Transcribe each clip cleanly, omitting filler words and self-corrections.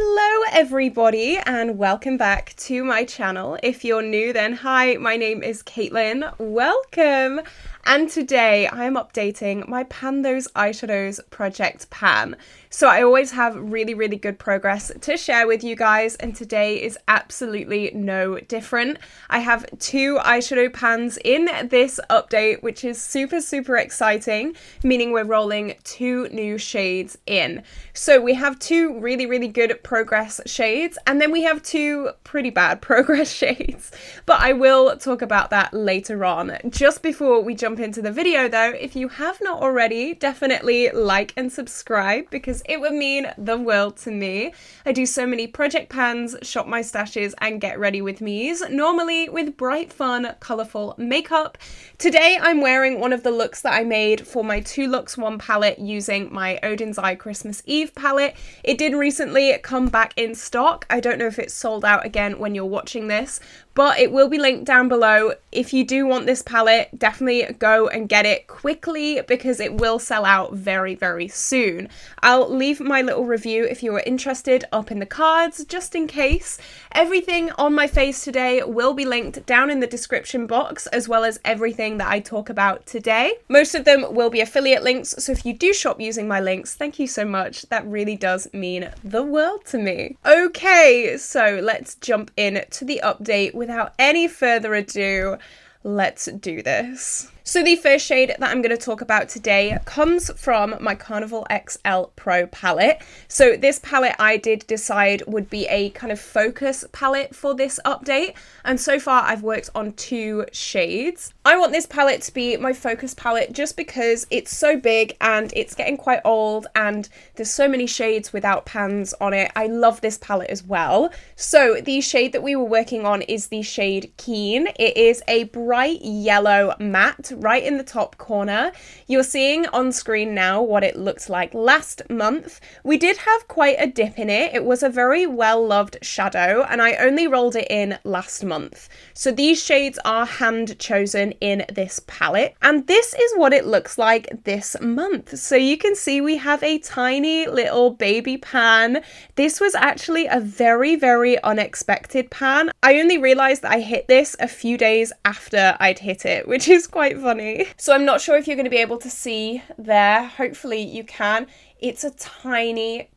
Hello everybody and welcome back to my channel. If you're new then hi, my name is Caitlin. Welcome! And today I am updating my Pan Those Eyeshadows project pan. So I always have really good progress to share with you guys, and today is absolutely no different. I have two eyeshadow pans in this update, which is super exciting, meaning we're rolling two new shades in. So we have two really good progress shades, and then we have two pretty bad progress shades. But I will talk about that later on. Just before we jump into the video though, if you have not already, definitely like and subscribe because it would mean the world to me. I do so many project pans, shop my stashes and get ready with me's, normally with bright, fun, colourful makeup. Today I'm wearing one of the looks that I made for my 2 Looks 1 palette using my Odens Christmas Eve palette. It did recently come back in stock. I don't know if it's sold out again when you're watching this, but it will be linked down below. If you do want this palette, definitely go and get it quickly because it will sell out very soon. I'll leave my little review if you are interested up in the cards, just in case. Everything on my face today will be linked down in the description box, as well as everything that I talk about today. Most of them will be affiliate links, so if you do shop using my links, thank you so much. That really does mean the world to me. Okay, so let's jump in to the update. Without any further ado, let's do this. So the first shade that I'm going to talk about today comes from my Carnival XL Pro palette. So this palette I did decide would be a kind of focus palette for this update, and so far I've worked on 2 shades. I want this palette to be my focus palette just because it's so big and it's getting quite old and there's so many shades without pans on it. I love this palette as well. So the shade that we were working on is the shade Keen. It is a bright yellow matte right in the top corner. You're seeing on screen now what it looked like last month. We did have quite a dip in it. It was a very well-loved shadow and I only rolled it in last month. So these shades are hand chosen in this palette, and this is what it looks like this month. So you can see we have a tiny little baby pan. This was actually a very unexpected pan. I only realized that I hit this a few days after I'd hit it, which is quite funny. So I'm not sure if you're going to be able to see there. Hopefully you can. It's a tiny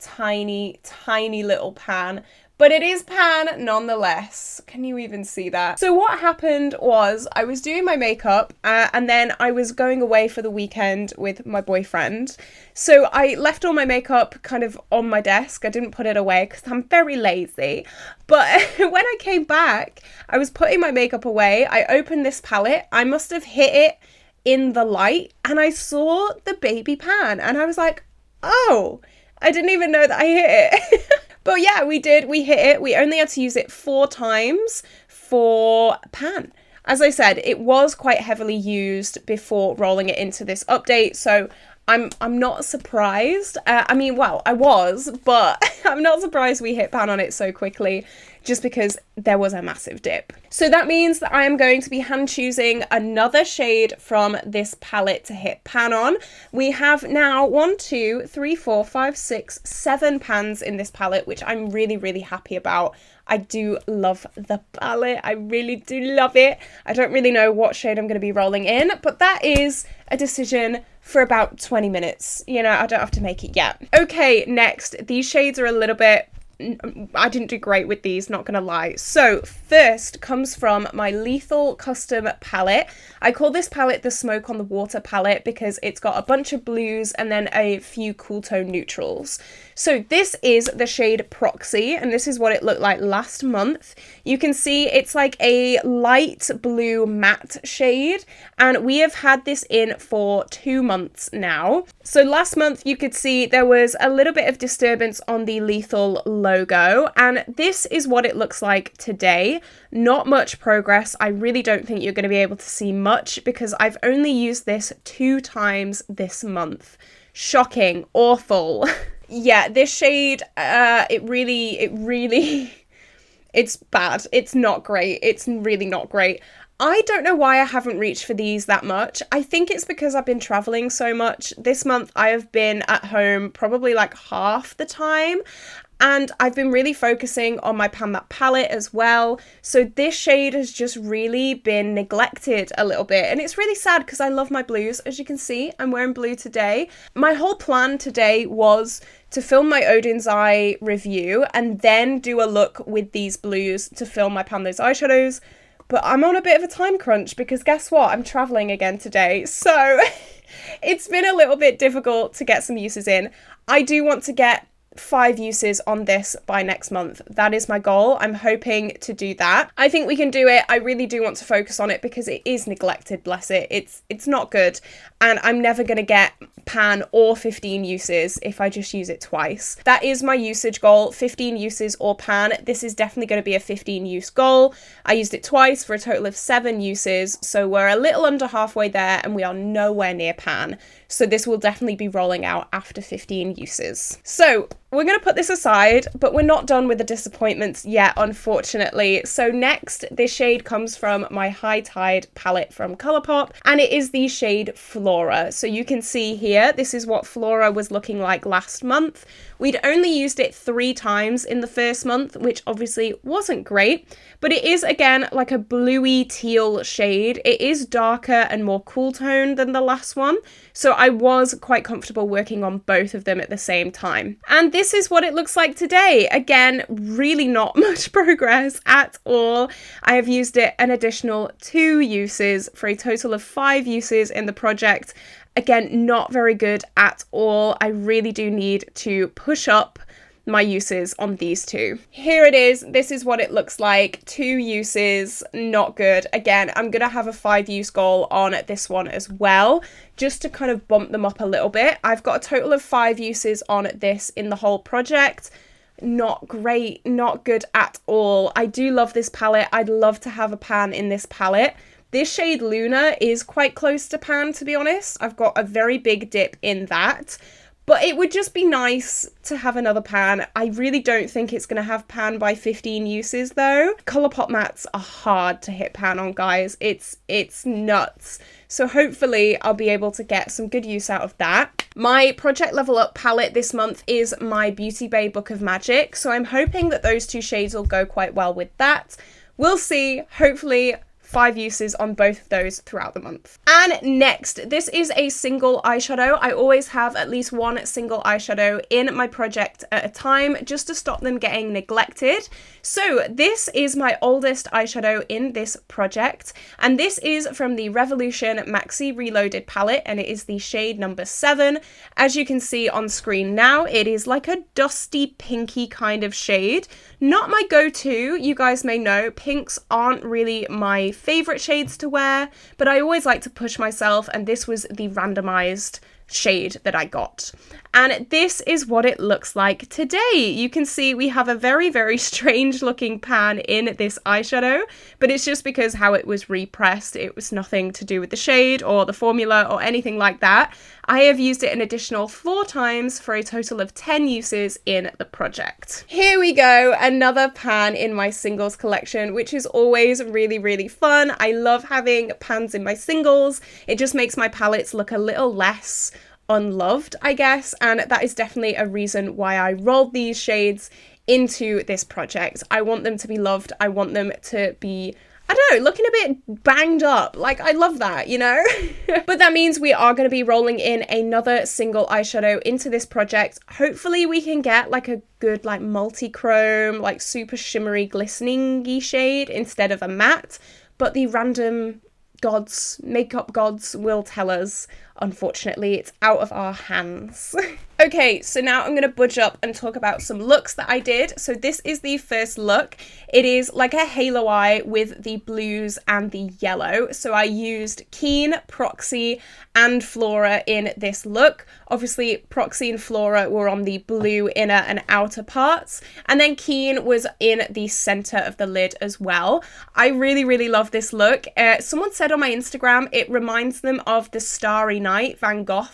little pan, but it is pan nonetheless. Can you even see that? So what happened was I was doing my makeup and then I was going away for the weekend with my boyfriend. So I left all my makeup kind of on my desk. I didn't put it away because I'm very lazy. But when I came back, I was putting my makeup away. I opened this palette. I must have hit it in the light and I saw the baby pan and I was like, oh, I didn't even know that I hit it. But yeah, we hit it. We only had to use it 4 times for pan. As I said, it was quite heavily used before rolling it into this update, so I'm not surprised. I mean, well, I was, but I'm not surprised we hit pan on it so quickly, just because there was a massive dip. So that means that I am going to be hand choosing another shade from this palette to hit pan on. We have now 1, 2, 3, 4, 5, 6, 7 pans in this palette, which I'm really happy about. I do love the palette. I really do love it. I don't really know what shade I'm going to be rolling in, but that is a decision for about 20 minutes. You know, I don't have to make it yet. Okay, next. These shades are a little bit... I didn't do great with these, not gonna lie. So first comes from my Lethal Custom palette. I call this palette the Smoke on the Water palette because it's got a bunch of blues and then a few cool tone neutrals. So this is the shade Proxy, and this is what it looked like last month. You can see it's like a light blue matte shade, and we have had this in for 2 months now. So last month you could see there was a little bit of disturbance on the Lethal logo, and this is what it looks like today. Not much progress. I really don't think you're going to be able to see much because I've only used this 2 times this month. Shocking. Awful. Yeah, this shade, it really, it's bad. It's not great. It's really not great. I don't know why I haven't reached for these that much. I think it's because I've been traveling so much. This month I have been at home probably like half the time. And I've been really focusing on my Pan That palette as well. So this shade has just really been neglected a little bit. And it's really sad because I love my blues. As you can see, I'm wearing blue today. My whole plan today was to film my Odens eye review and then do a look with these blues to film my Pan Those eyeshadows. But I'm on a bit of a time crunch because guess what? I'm traveling again today. So it's been a little bit difficult to get some uses in. I do want to get 5 uses on this by next month. That is my goal. I'm hoping to do that. I think we can do it. I really do want to focus on it because it is neglected, bless it. It's not good. And I'm never going to get pan or 15 uses if I just use it twice. That is my usage goal, 15 uses or pan. This is definitely going to be a 15 use goal. I used it twice for a total of 7 uses. So we're a little under halfway there and we are nowhere near pan. So this will definitely be rolling out after 15 uses. So we're going to put this aside, but we're not done with the disappointments yet, unfortunately. So next, this shade comes from my High Tide palette from Colourpop, and it is the shade Flora. So you can see here, this is what Flora was looking like last month. We'd only used it 3 times in the first month, which obviously wasn't great, but it is, again, like a bluey teal shade. It is darker and more cool toned than the last one, so I was quite comfortable working on both of them at the same time. And this is what it looks like today. Again, really not much progress at all. I have used it an additional 2 uses for a total of 5 uses in the project. Again, not very good at all. I really do need to push up my uses on these 2. Here it is. This is what it looks like. 2 uses, not good. Again, I'm going to have a 5 use goal on this one as well, just to kind of bump them up a little bit. I've got a total of 5 uses on this in the whole project. Not great, not good at all. I do love this palette. I'd love to have a pan in this palette. This shade Luna is quite close to pan, to be honest. I've got a very big dip in that. But it would just be nice to have another pan. I really don't think it's going to have pan by 15 uses though. Colourpop mattes are hard to hit pan on, guys. It's nuts. So hopefully I'll be able to get some good use out of that. My Project Level Up palette this month is my Beauty Bay Book of Magic. So I'm hoping that those 2 shades will go quite well with that. We'll see. Hopefully 5 uses on both of those throughout the month. And next, this is a single eyeshadow. I always have at least 1 single eyeshadow in my project at a time just to stop them getting neglected. So this is my oldest eyeshadow in this project, and this is from the Revolution Maxi Reloaded palette, and it is the shade number 7. As you can see on screen now, it is like a dusty pinky kind of shade. Not my go-to, you guys may know, pinks aren't really my favorite shades to wear, but I always like to push myself, and this was the randomized shade that I got. And this is what it looks like today. You can see we have a very, very strange looking pan in this eyeshadow, but it's just because how it was repressed. It was nothing to do with the shade or the formula or anything like that. I have used it an additional 4 times for a total of 10 uses in the project. Here we go, another pan in my singles collection, which is always really, really fun. I love having pans in my singles. It just makes my palettes look a little less unloved, I guess, and that is definitely a reason why I rolled these shades into this project. I want them to be loved. I want them to be, I don't know, looking a bit banged up. Like, I love that, you know? But that means we are going to be rolling in another single eyeshadow into this project. Hopefully we can get like a good like multi-chrome, like super shimmery glistening-y shade instead of a matte, but the random gods, makeup gods will tell us, unfortunately, it's out of our hands. Okay, so now I'm going to budge up and talk about some looks that I did. So this is the first look. It is like a halo eye with the blues and the yellow. So I used Keen, Proxy and Flora in this look. Obviously, Proxy and Flora were on the blue inner and outer parts. And then Keen was in the center of the lid as well. I really, really love this look. Someone said on my Instagram, it reminds them of the Starry Night Van Gogh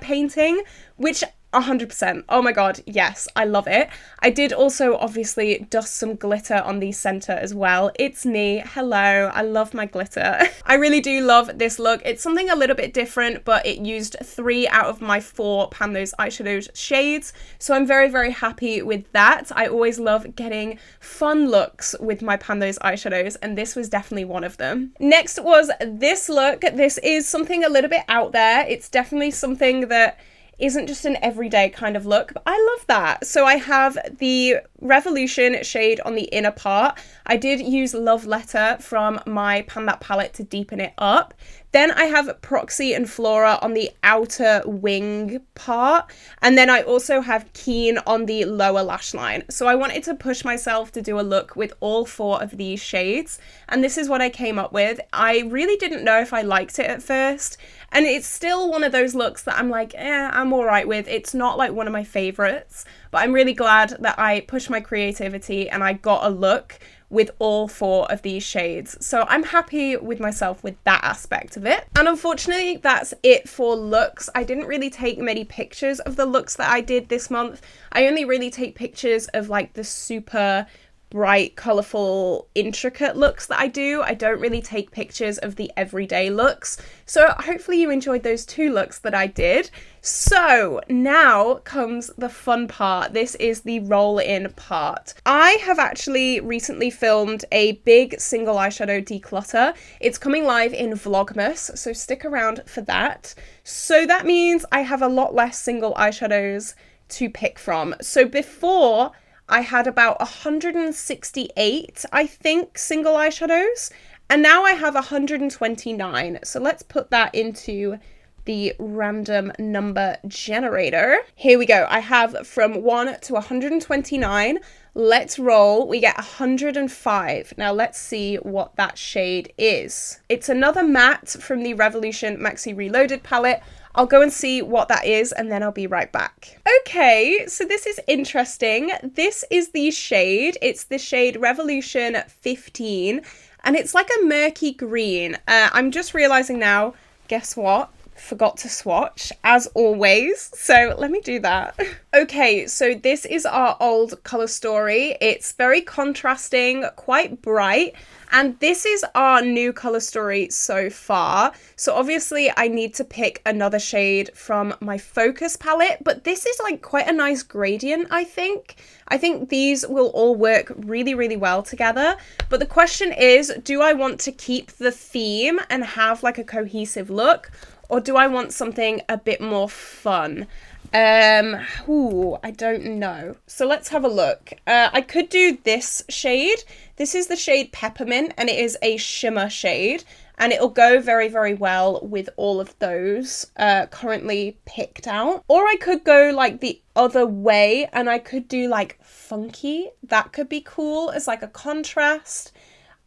painting, which 100%. Oh my god, yes, I love it. I did also obviously dust some glitter on the center as well. It's me. Hello, I love my glitter. I really do love this look. It's something a little bit different, but it used 3 out of my 4 Pan Those Eyeshadows shades, so I'm very, very happy with that. I always love getting fun looks with my Pan Those eyeshadows, and this was definitely one of them. Next was this look. This is something a little bit out there. It's definitely something that isn't just an everyday kind of look, but I love that. So I have the Revolution shade on the inner part. I did use Love Letter from my Pan That palette to deepen it up. Then I have Proxy and Flora on the outer wing part. And then I also have Keen on the lower lash line. So I wanted to push myself to do a look with all 4 of these shades. And this is what I came up with. I really didn't know if I liked it at first. And it's still one of those looks that I'm like, I'm all right with. It's not like one of my favorites, but I'm really glad that I pushed my creativity and I got a look with all 4 of these shades. So I'm happy with myself with that aspect of it. And unfortunately, that's it for looks. I didn't really take many pictures of the looks that I did this month. I only really take pictures of like the super bright, colourful, intricate looks that I do. I don't really take pictures of the everyday looks. So hopefully you enjoyed those 2 looks that I did. So now comes the fun part. This is the roll-in part. I have actually recently filmed a big single eyeshadow declutter. It's coming live in Vlogmas, so stick around for that. So that means I have a lot less single eyeshadows to pick from. So before, I had about 168, I think, single eyeshadows, and now I have 129. So let's put that into the random number generator. Here we go. I have from 1 to 129. Let's roll. We get 105. Now let's see what that shade is. It's another matte from the Revolution Maxi Reloaded palette. I'll go and see what that is and then I'll be right back. Okay, so this is interesting. This is the shade. It's the shade Revolution 15 and it's like a murky green. I'm just realizing now, guess what? Forgot to swatch as always, so let me do that. Okay, so this is our old color story. It's very contrasting, quite bright, and this is our new color story so far. So obviously I need to pick another shade from my Focus palette, but this is like quite a nice gradient, I think. I think these will all work really, really well together. But the question is, do I want to keep the theme and have like a cohesive look? Or do I want something a bit more fun? I don't know. So let's have a look. I could do this shade. This is the shade Peppermint and it is a shimmer shade. And it'll go very, very well with all of those currently picked out. Or I could go like the other way and I could do like Funky. That could be cool as like a contrast.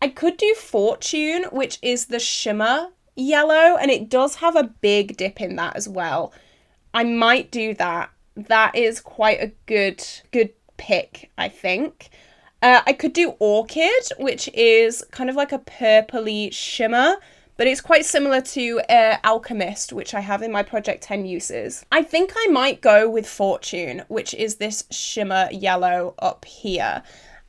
I could do Fortune, which is the shimmer yellow, and it does have a big dip in that as well. I might do that. That is quite a good pick, I think. I could do Orchid, which is kind of like a purpley shimmer, but it's quite similar to Alchemist, which I have in my Project 10 uses. I think I might go with Fortune, which is this shimmer yellow up here.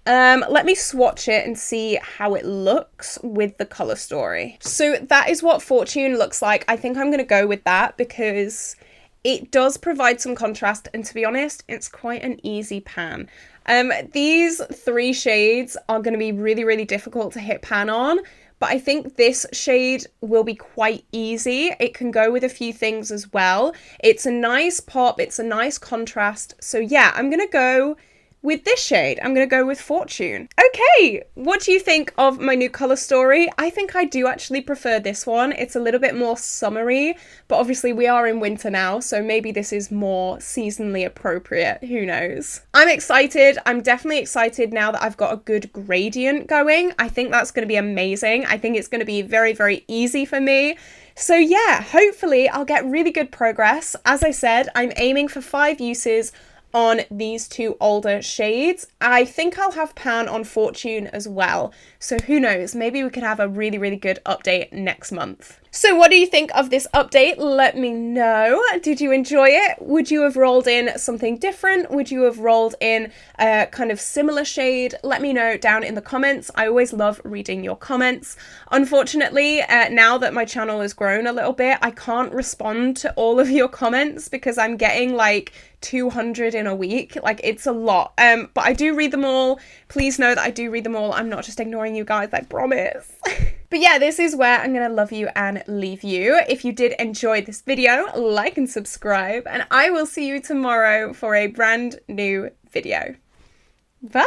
Let me swatch it and see how it looks with the color story. So that is what Fortune looks like. I think I'm going to go with that because it does provide some contrast, and to be honest, it's quite an easy pan. These 3 shades are going to be really, really difficult to hit pan on, but I think this shade will be quite easy. It can go with a few things as well. It's a nice pop, it's a nice contrast. So yeah, I'm going to go with this shade. I'm going to go with Fortune. Okay, what do you think of my new color story? I think I do actually prefer this one. It's a little bit more summery, but obviously we are in winter now, so maybe this is more seasonally appropriate. Who knows? I'm excited. I'm definitely excited now that I've got a good gradient going. I think that's going to be amazing. I think it's going to be very, very easy for me. So yeah, hopefully I'll get really good progress. As I said, I'm aiming for 5 uses on these 2 older shades. I think I'll have pan on Fortune as well. So who knows, maybe we could have a really, really good update next month. So what do you think of this update? Let me know. Did you enjoy it? Would you have rolled in something different? Would you have rolled in a kind of similar shade? Let me know down in the comments. I always love reading your comments. Unfortunately, now that my channel has grown a little bit, I can't respond to all of your comments because I'm getting like 200 in a week. Like, it's a lot. But I do read them all. Please know that I do read them all. I'm not just ignoring you guys, I promise. But yeah, this is where I'm gonna love you and leave you. If you did enjoy this video, like and subscribe, and I will see you tomorrow for a brand new video. Bye!